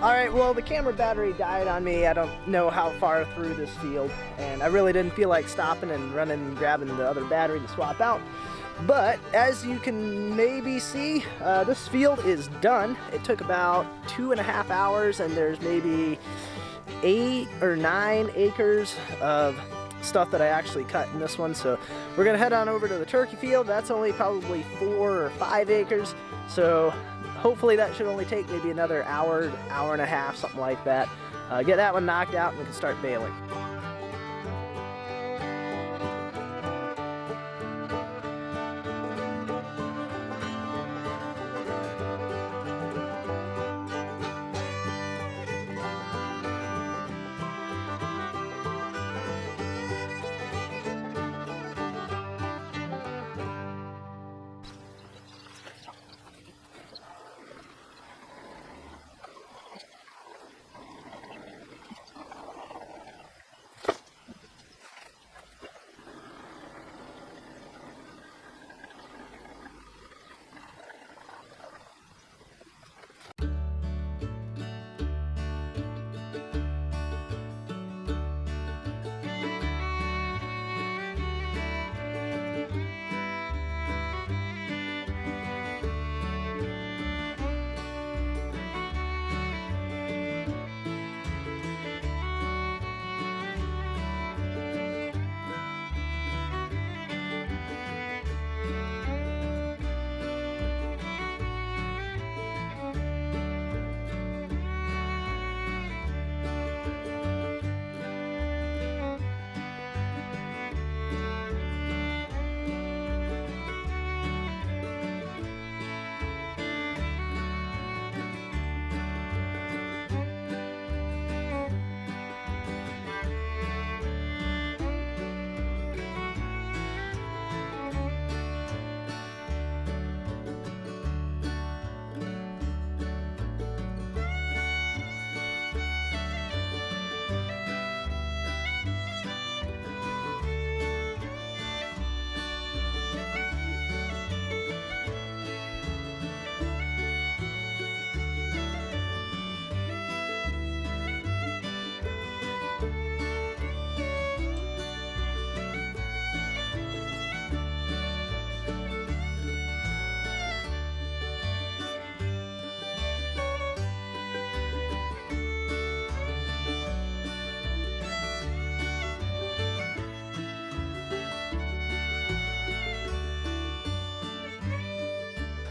All right, well, the camera battery died on me. I don't know how far through this field, and I really didn't feel like stopping and running and grabbing the other battery to swap out. But as you can maybe see, this field is done. It took about 2.5 hours, and there's maybe 8 or 9 acres of stuff that I actually cut in this one. So we're gonna head on over to the turkey field. That's only probably 4 or 5 acres. So hopefully that should only take maybe another hour, hour and a half, something like that. Get that one knocked out and we can start baling.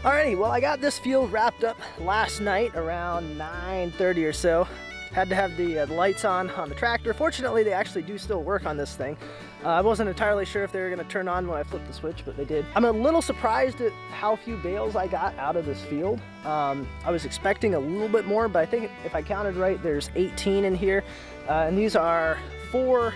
Alrighty, well, I got this field wrapped up last night around 9:30 or so. Had to have the lights on the tractor. Fortunately, they actually do still work on this thing. I wasn't entirely sure if they were going to turn on when I flipped the switch, but they did. I'm a little surprised at how few bales I got out of this field. I was expecting a little bit more, but I think if I counted right, there's 18 in here. And these are 4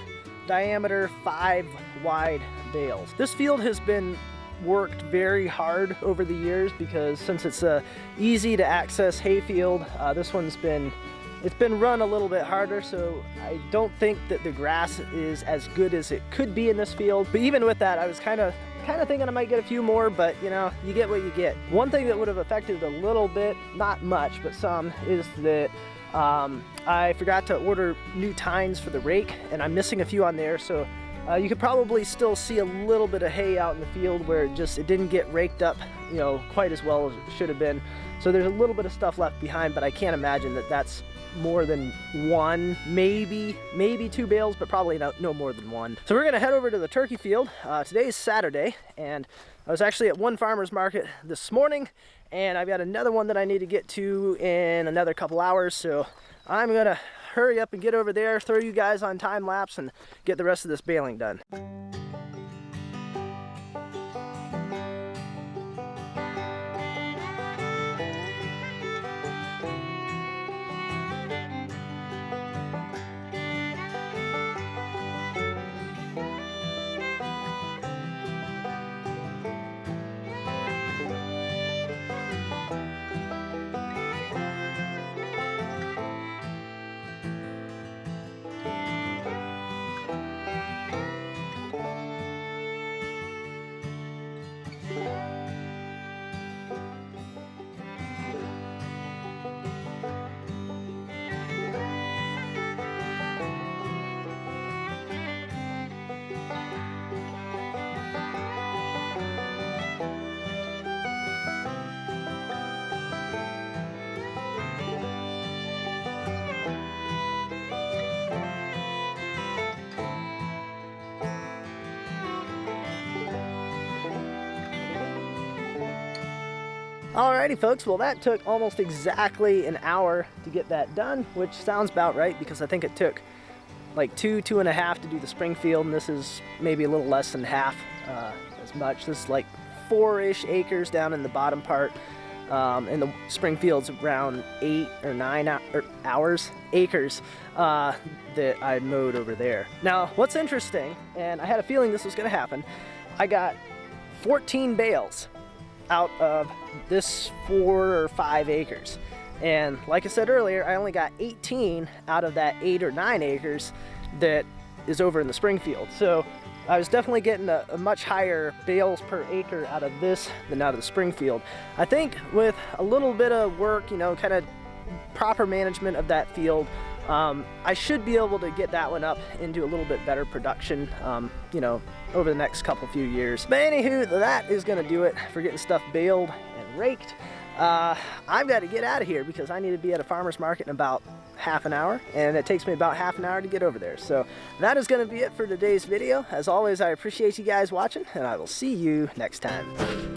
diameter, 5 wide bales. This field has been worked very hard over the years because since it's a easy to access hayfield, this one's been run a little bit harder, so I don't think that the grass is as good as it could be in this field. But even with that, I was kind of thinking I might get a few more, but you know, you get what you get. One thing that would have affected a little bit, not much, but some, is that I forgot to order new tines for the rake, and I'm missing a few on there, so you could probably still see a little bit of hay out in the field where it didn't get raked up, you know, quite as well as it should have been. So there's a little bit of stuff left behind, but I can't imagine that that's more than one, maybe 2 bales, but probably no more than one. So we're gonna head over to the turkey field. Today is Saturday, and I was actually at one farmer's market this morning, and I've got another one that I need to get to in another couple hours, so I'm gonna hurry up and get over there, throw you guys on time lapse, and get the rest of this baling done. Alrighty folks, well that took almost exactly an hour to get that done, which sounds about right because I think it took like two and a half to do the Springfield, and this is maybe a little less than half as much. This is like 4-ish acres down in the bottom part, and the Springfield's around 8 or 9 acres that I mowed over there. Now what's interesting, and I had a feeling this was going to happen, I got 14 bales out of this 4 or 5 acres. And like I said earlier, I only got 18 out of that 8 or 9 acres that is over in the Springfield. So I was definitely getting a much higher bales per acre out of this than out of the Springfield. I think with a little bit of work, you know, kind of proper management of that field, I should be able to get that one up into a little bit better production, you know, over the next few years. But anywho, that is gonna do it for getting stuff baled and raked. I've got to get out of here because I need to be at a farmer's market in about half an hour, and it takes me about half an hour to get over there. So that is going to be it for today's video. As always, I appreciate you guys watching, and I will see you next time.